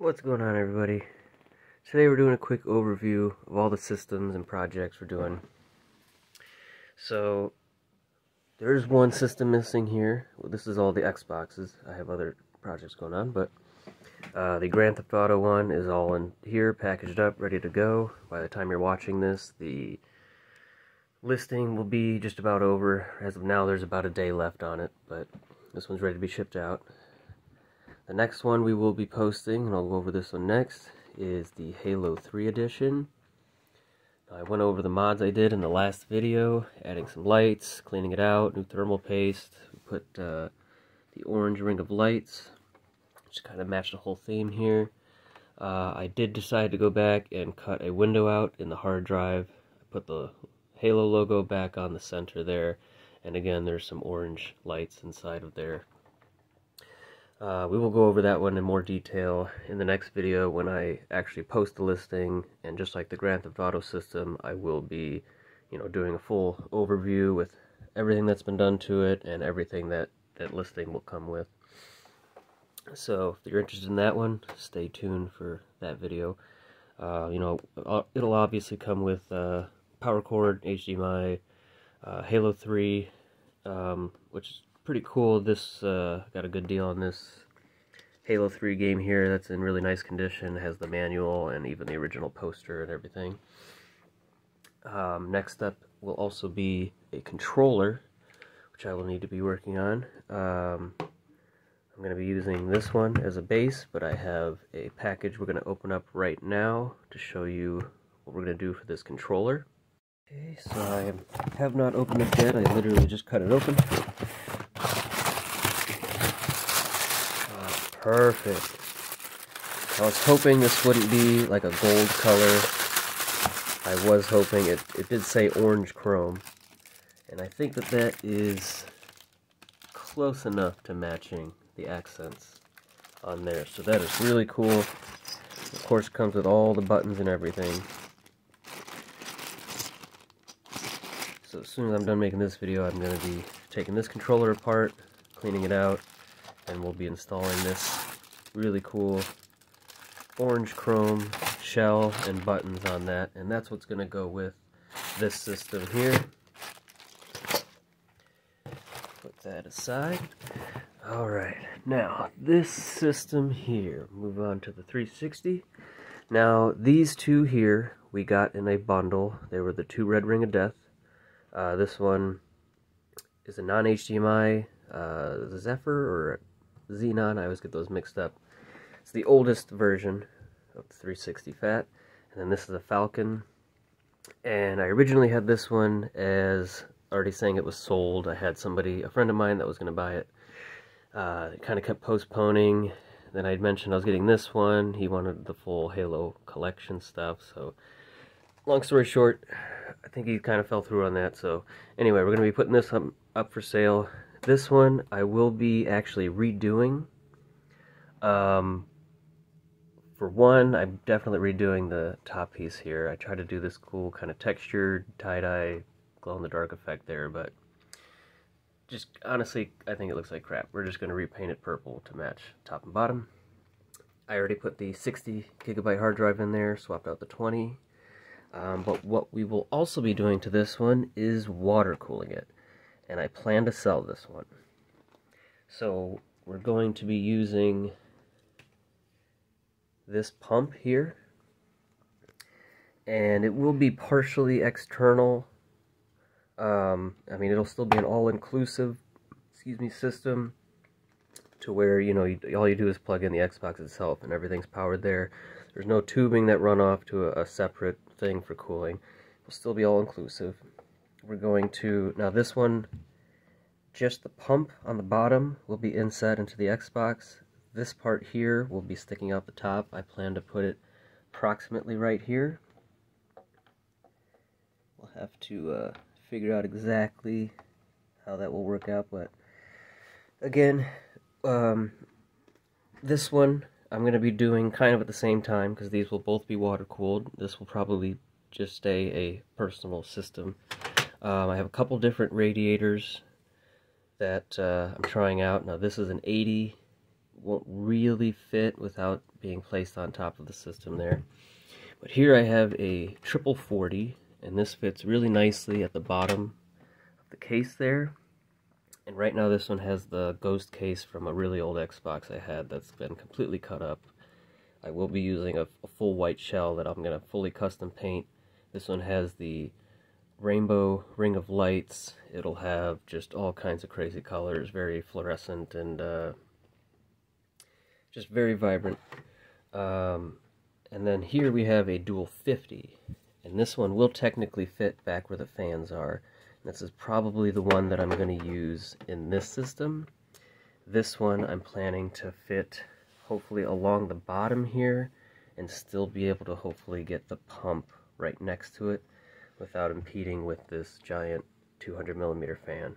What's going on, everybody? Today we're doing a quick overview of all the systems and projects we're doing. So there's one system missing here. Well, this is all the Xboxes. I have other projects going on, but the Grand Theft Auto one is all in here, packaged up, ready to go. By the time you're watching this, the listing will be just about over. As of now, there's about a day left on it, but this one's ready to be shipped out. The next one we will be posting, and I'll go over this one next, is the Halo 3 edition. I went over the mods I did in the last video, adding some lights, cleaning it out, new thermal paste. We put the orange ring of lights, which kind of matched the whole theme here. I did decide to go back and cut a window out in the hard drive. I put the Halo logo back on the center there, and again there's some orange lights inside of there. We will go over that one in more detail in the next video when I actually post the listing, and just like the Grand Theft Auto system, I will be, doing a full overview with everything that's been done to it and everything that listing will come with. So if you're interested in that one, stay tuned for that video. It'll obviously come with power cord, HDMI, Halo 3, which is pretty cool. This got a good deal on this Halo 3 game here. That's in really nice condition. It has the manual and even the original poster and everything. Next up will also be a controller, which I will need to be working on. I'm going to be using this one as a base, but I have a package we're going to open up right now to show you what we're going to do for this controller. Okay, so I have not opened it yet. I literally just cut it open. Perfect. I was hoping this wouldn't be like a gold color. I was hoping it did say orange chrome. And I think that is close enough to matching the accents on there. So that is really cool. Of course, it comes with all the buttons and everything. So as soon as I'm done making this video, I'm going to be taking this controller apart, cleaning it out, and we'll be installing this really cool orange chrome shell and buttons on that, and that's what's going to go with this system here. Put that aside. Alright, now this system here, move on to the 360. Now these two here we got in a bundle. They were the two Red Ring of Death. This one is a non-HDMI Zephyr or Xenon. I always get those mixed up. It's the oldest version of the 360 Fat, and then this is a Falcon. And I originally had this one as already saying it was sold. I had a friend of mine that was going to buy it. It kind of kept postponing. Then I'd mentioned I was getting this one. He wanted the full Halo collection stuff. So, long story short, I think he kind of fell through on that. So, anyway, we're going to be putting this up for sale. This one I will be actually redoing. For one, I'm definitely redoing the top piece here. I tried to do this cool kind of textured tie-dye glow-in-the-dark effect there, but just honestly, I think it looks like crap. We're just going to repaint it purple to match top and bottom. I already put the 60 gigabyte hard drive in there, swapped out the 20. But what we will also be doing to this one is water cooling it. And I plan to sell this one. So we're going to be using this pump here. And it will be partially external. It'll still be an all-inclusive, system to where, all you do is plug in the Xbox itself and everything's powered there. There's no tubing that run off to a separate thing for cooling. It will still be all-inclusive. We're going to, now this one, just the pump on the bottom will be inset into the Xbox. This part here will be sticking out the top. I plan to put it approximately right here. We'll have to figure out exactly how that will work out, but again, this one I'm going to be doing kind of at the same time because these will both be water cooled. This will probably just stay a personal system. I have a couple different radiators that I'm trying out. Now this is an 80 won't really fit without being placed on top of the system there. But here I have a 4040, and this fits really nicely at the bottom of the case there. And right now this one has the ghost case from a really old Xbox I had that's been completely cut up. I will be using a full white shell that I'm going to fully custom paint. This one has the rainbow ring of lights. It'll have just all kinds of crazy colors, very fluorescent and just very vibrant. And then here we have a dual 50, and this one will technically fit back where the fans are. And this is probably the one that I'm going to use in this system. This one I'm planning to fit hopefully along the bottom here and still be able to hopefully get the pump right next to it without impeding with this giant 200mm fan.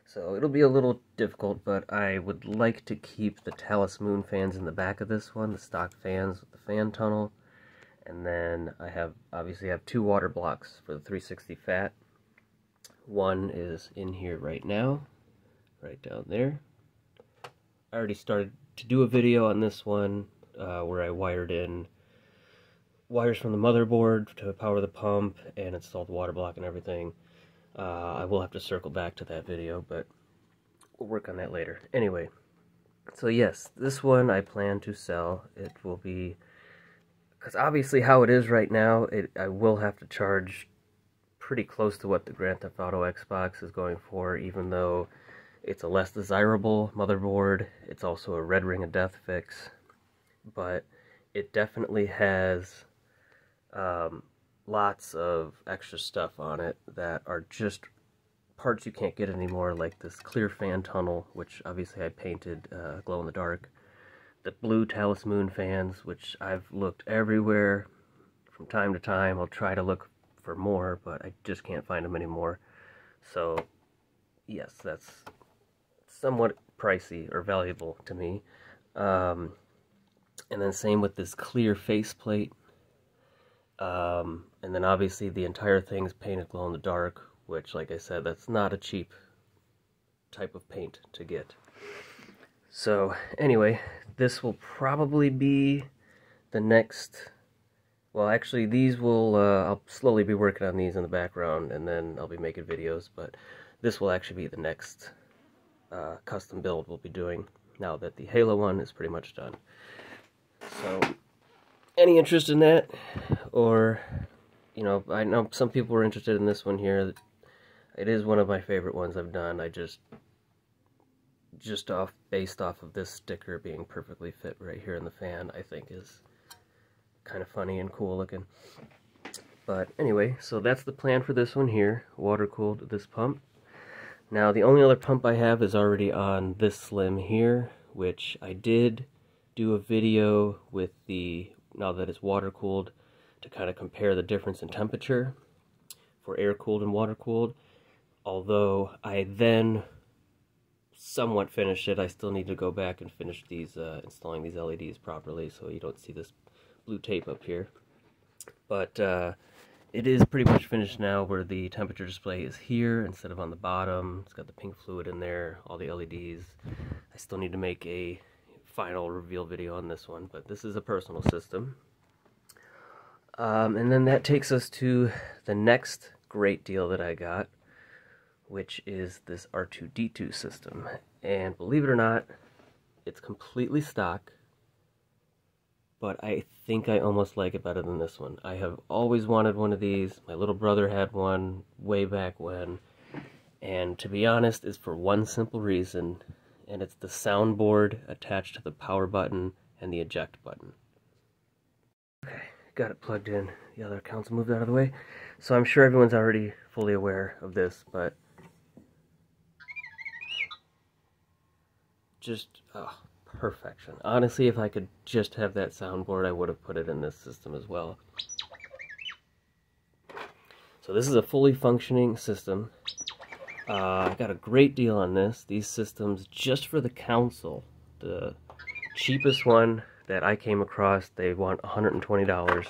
So it'll be a little difficult, but I would like to keep the Talus Moon fans in the back of this one, the stock fans with the fan tunnel. And then I obviously have 2 water blocks for the 360 Fat. One is in here right now, right down there. I already started to do a video on this one where I wired in wires from the motherboard to power the pump and installed the water block and everything. I will have to circle back to that video, but we'll work on that later. Anyway, so yes, this one I plan to sell. It will be, because obviously how it is right now, I will have to charge pretty close to what the Grand Theft Auto Xbox is going for, even though it's a less desirable motherboard. It's also a red ring of death fix, but it definitely has lots of extra stuff on it that are just parts you can't get anymore, like this clear fan tunnel, which obviously I painted glow in the dark. The blue Talus Moon fans, which I've looked everywhere from time to time. I'll try to look for more, but I just can't find them anymore. So yes, that's somewhat pricey or valuable to me. And then same with this clear faceplate. And then obviously the entire thing's painted glow in the dark, which, like I said, that's not a cheap type of paint to get. So anyway, this will probably be the next, well actually these will, I'll slowly be working on these in the background and then I'll be making videos, but this will actually be the next custom build we'll be doing now that the Halo one is pretty much done. So any interest in that, or, you know, I know some people were interested in this one here. It is one of my favorite ones I've done. I just based off of this sticker being perfectly fit right here in the fan, I think is kind of funny and cool looking. But anyway, so that's the plan for this one here, water-cooled this pump. Now the only other pump I have is already on this Slim here, which I did do a video with the, now that it's water-cooled, to kind of compare the difference in temperature for air-cooled and water-cooled. Although I then somewhat finished it, I still need to go back and finish these, installing these LEDs properly, so you don't see this blue tape up here. But it is pretty much finished now, where the temperature display is here instead of on the bottom. It's got the pink fluid in there, all the LEDs. I still need to make a final reveal video on this one, but this is a personal system. And then that takes us to the next great deal that I got, which is this R2-D2 system. And believe it or not, it's completely stock, but I think I almost like it better than this one. I have always wanted one of these. My little brother had one way back when, and to be honest, it's for one simple reason, and it's the soundboard attached to the power button and the eject button. Okay, got it plugged in. The other accounts moved out of the way. So I'm sure everyone's already fully aware of this, but just, oh, perfection. Honestly, if I could just have that soundboard, I would have put it in this system as well. So this is a fully functioning system. I got a great deal on this. These systems, just for the console, the cheapest one that I came across, they want $120.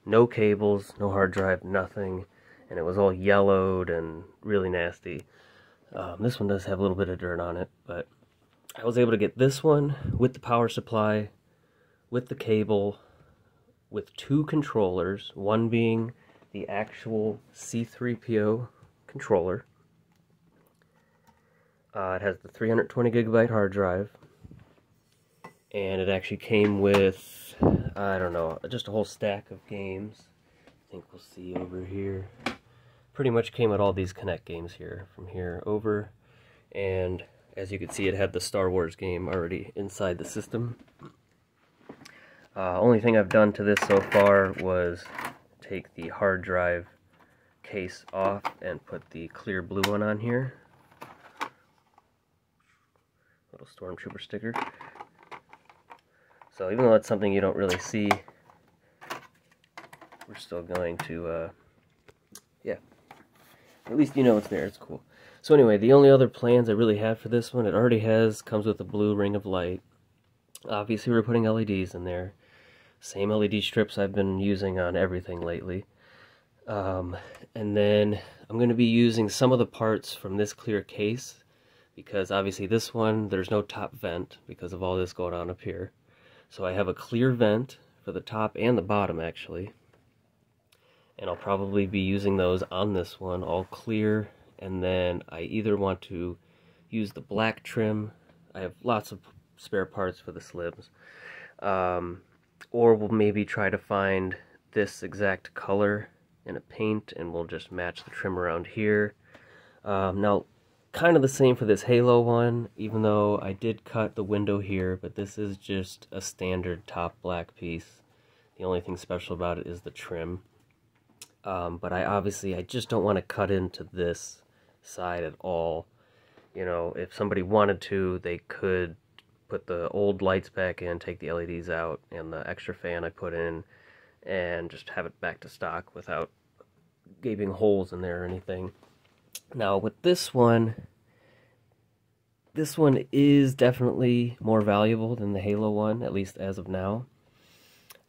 No cables, no hard drive, nothing. And it was all yellowed and really nasty. This one does have a little bit of dirt on it, but I was able to get this one with the power supply, with the cable, with 2 controllers, one being the actual C3PO controller. It has the 320 gigabyte hard drive, and it actually came with, I don't know, just a whole stack of games. I think we'll see over here. Pretty much came with all these Kinect games here, from here over, and as you can see, it had the Star Wars game already inside the system. Only thing I've done to this so far was take the hard drive case off and put the clear blue one on here. Little Stormtrooper sticker. So even though it's something you don't really see, we're still going to, yeah, at least you know it's there, it's cool. So anyway, the only other plans I really have for this one, it already comes with a blue ring of light. Obviously we're putting LEDs in there. Same LED strips I've been using on everything lately. And then I'm going to be using some of the parts from this clear case, because obviously this one, there's no top vent because of all this going on up here. So I have a clear vent for the top and the bottom actually. And I'll probably be using those on this one, all clear. And then I either want to use the black trim, I have lots of spare parts for the slims, or we'll maybe try to find this exact color in a paint and we'll just match the trim around here. Now, kind of the same for this Halo one, even though I did cut the window here, but this is just a standard top black piece. The only thing special about it is the trim. But I just don't want to cut into this side at all. You know, if somebody wanted to, they could put the old lights back in, take the LEDs out, and the extra fan I put in, and just have it back to stock without gaping holes in there or anything. Now with this one is definitely more valuable than the Halo one, at least as of now.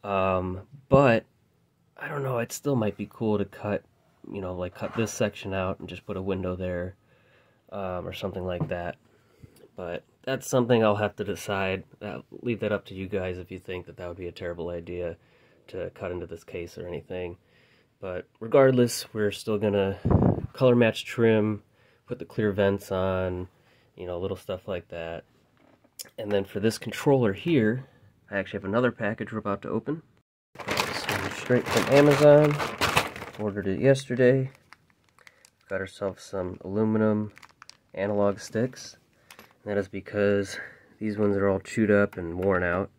But I don't know, it still might be cool to cut, you know, like cut this section out and just put a window there, or something like that. But that's something I'll have to decide. Leave that up to you guys if you think that that would be a terrible idea to cut into this case or anything. But regardless, we're still gonna color match trim, put the clear vents on, you know, little stuff like that. And then for this controller here, I actually have another package we're about to open. Straight from Amazon. Ordered it yesterday. Got ourselves some aluminum analog sticks. And that is because these ones are all chewed up and worn out.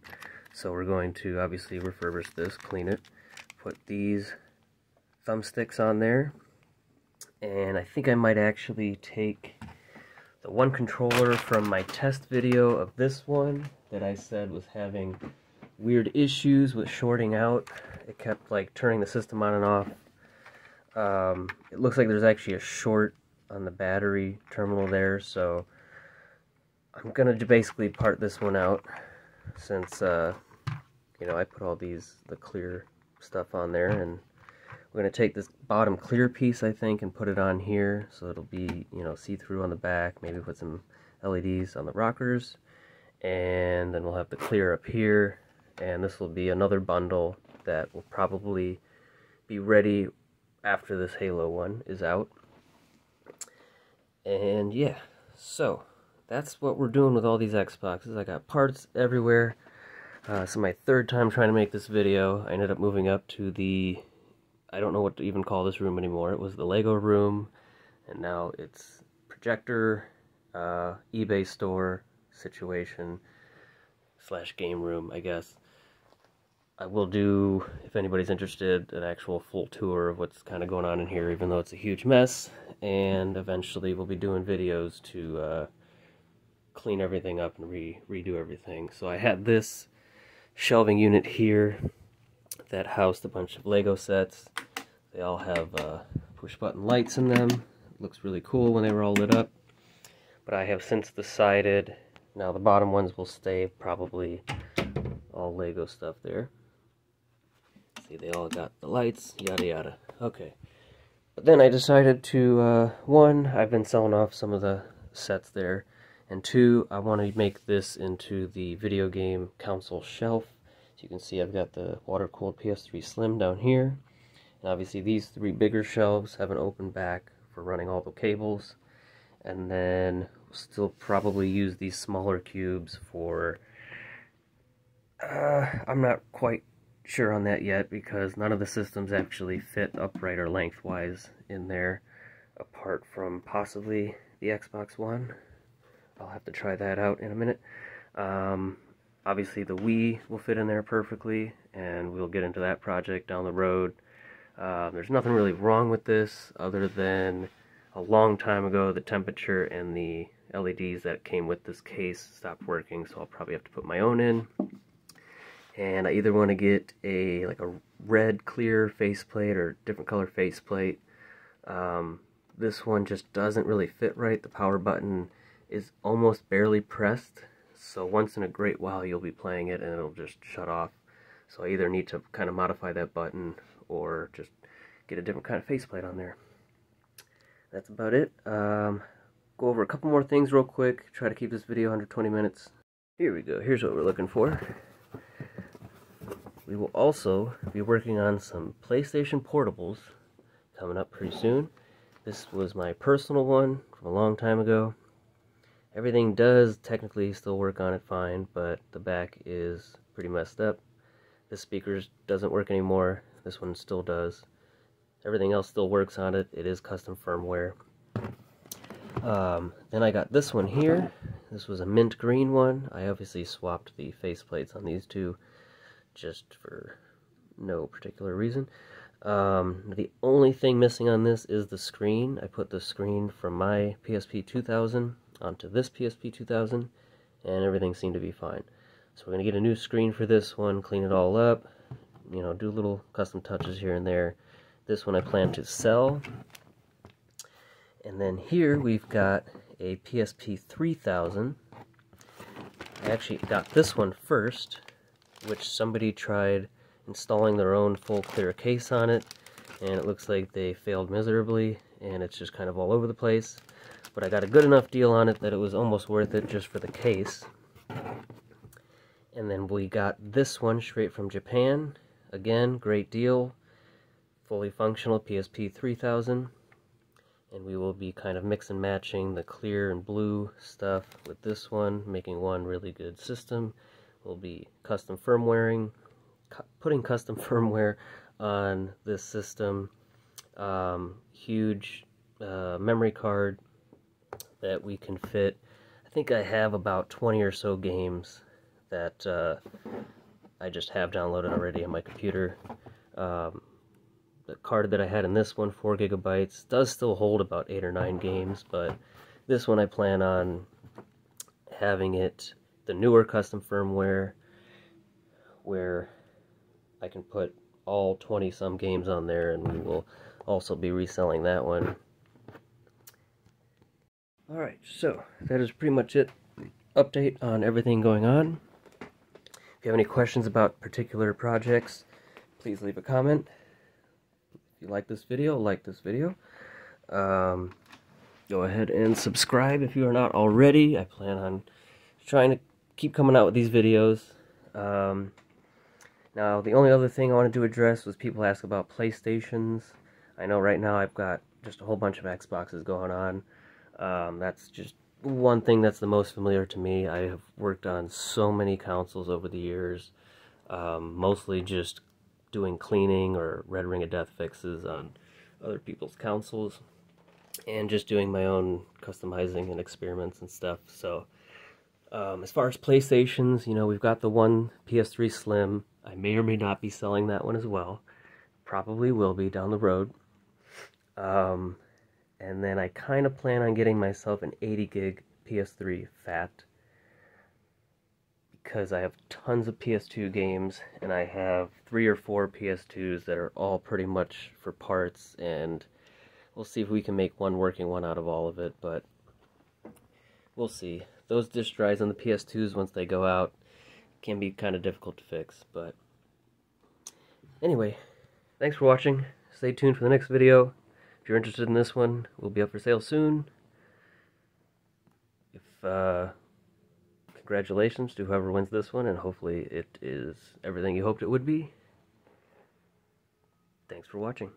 So we're going to obviously refurbish this, clean it, put these thumbsticks on there. And I think I might actually take the one controller from my test video of this one that I said was having weird issues with shorting out. It kept like turning the system on and off. It looks like there's actually a short on the battery terminal there, so I'm gonna basically part this one out since you know, I put all the clear stuff on there, and we're gonna take this bottom clear piece, I think, and put it on here so it'll be, you know, see-through on the back. Maybe put some LEDs on the rockers, and then we'll have the clear up here. And this will be another bundle that will probably be ready after this Halo one is out. And yeah, so that's what we're doing with all these Xboxes. I got parts everywhere. So my third time trying to make this video. I ended up moving up to the, I don't know what to even call this room anymore. It was the Lego room, and now it's projector, eBay store situation / game room, I guess. I will do, if anybody's interested, an actual full tour of what's kind of going on in here, even though it's a huge mess, and eventually we'll be doing videos to clean everything up and redo everything. So I had this shelving unit here that housed a bunch of Lego sets. They all have push-button lights in them. It looks really cool when they were all lit up. But I have since decided, now the bottom ones will stay probably all Lego stuff there. See, they all got the lights, yada yada. Okay. But then I decided to, one, I've been selling off some of the sets there, And 2, I want to make this into the video game console shelf. So you can see I've got the water-cooled PS3 Slim down here. And obviously these 3 bigger shelves have an open back for running all the cables. And then we'll still probably use these smaller cubes for... I'm not quite sure on that yet because none of the systems actually fit upright or lengthwise in there, apart from possibly the Xbox One. I'll have to try that out in a minute. Obviously the Wii will fit in there perfectly, and we'll get into that project down the road. There's nothing really wrong with this other than a long time ago the temperature and the LEDs that came with this case stopped working, so I'll probably have to put my own in. And I either want to get a red clear faceplate or different color faceplate. This one just doesn't really fit right. The power button is almost barely pressed, so once in a great while you'll be playing it and it'll just shut off. So I either need to kind of modify that button or just get a different kind of faceplate on there. That's about it. Go over a couple more things real quick. Try to keep this video under 20 minutes. Here we go. Here's what we're looking for. We will also be working on some PlayStation portables coming up pretty soon. This was my personal one from a long time ago. Everything does technically still work on it fine, but the back is pretty messed up. This speaker doesn't work anymore. This one still does. Everything else still works on it. It is custom firmware. Then I got this one here. This was a mint green one. I obviously swapped the faceplates on these two just for no particular reason. The only thing missing on this is the screen. I put the screen from my PSP 2000 onto this PSP 2000, and everything seemed to be fine. So we're going to get a new screen for this one, clean it all up, you know, do little custom touches here and there. This one I plan to sell. And then here we've got a PSP 3000. I actually got this one first, which somebody tried installing their own full clear case on it, and it looks like they failed miserably, and it's just kind of all over the place. But I got a good enough deal on it that it was almost worth it just for the case. And then we got this one straight from Japan. Again, great deal. Fully functional PSP 3000. And we will be kind of mix and matching the clear and blue stuff with this one, making one really good system. We'll be custom firmwaring, putting custom firmware on this system. Huge memory card that we can fit. I think I have about 20 or so games that I just have downloaded already on my computer. The card that I had in this one, 4 gigabytes, does still hold about 8 or 9 games, but this one I plan on having it the newer custom firmware where I can put all 20 some games on there, and we will also be reselling that one. Alright, so that is pretty much it. Update on everything going on. If you have any questions about particular projects, please leave a comment. If you like this video, like this video. Go ahead and subscribe if you are not already. I plan on trying to keep coming out with these videos. Now, the only other thing I wanted to address was people ask about PlayStations. I know right now I've got just a whole bunch of Xboxes going on. That's just one thing that's the most familiar to me. I have worked on so many consoles over the years, mostly just doing cleaning or Red Ring of Death fixes on other people's consoles, and just doing my own customizing and experiments and stuff. So, as far as PlayStations, you know, we've got the one PS3 Slim. I may or may not be selling that one as well. Probably will be down the road. And then I kind of plan on getting myself an 80 gig PS3 Fat, because I have tons of PS2 games, and I have 3 or 4 PS2s that are all pretty much for parts, and we'll see if we can make one working one out of all of it, but we'll see. Those disk drives on the PS2s, once they go out, can be kind of difficult to fix, but anyway, thanks for watching. Stay tuned for the next video. If you're interested in this one, we'll be up for sale soon. If congratulations to whoever wins this one, and hopefully it is everything you hoped it would be. Thanks for watching.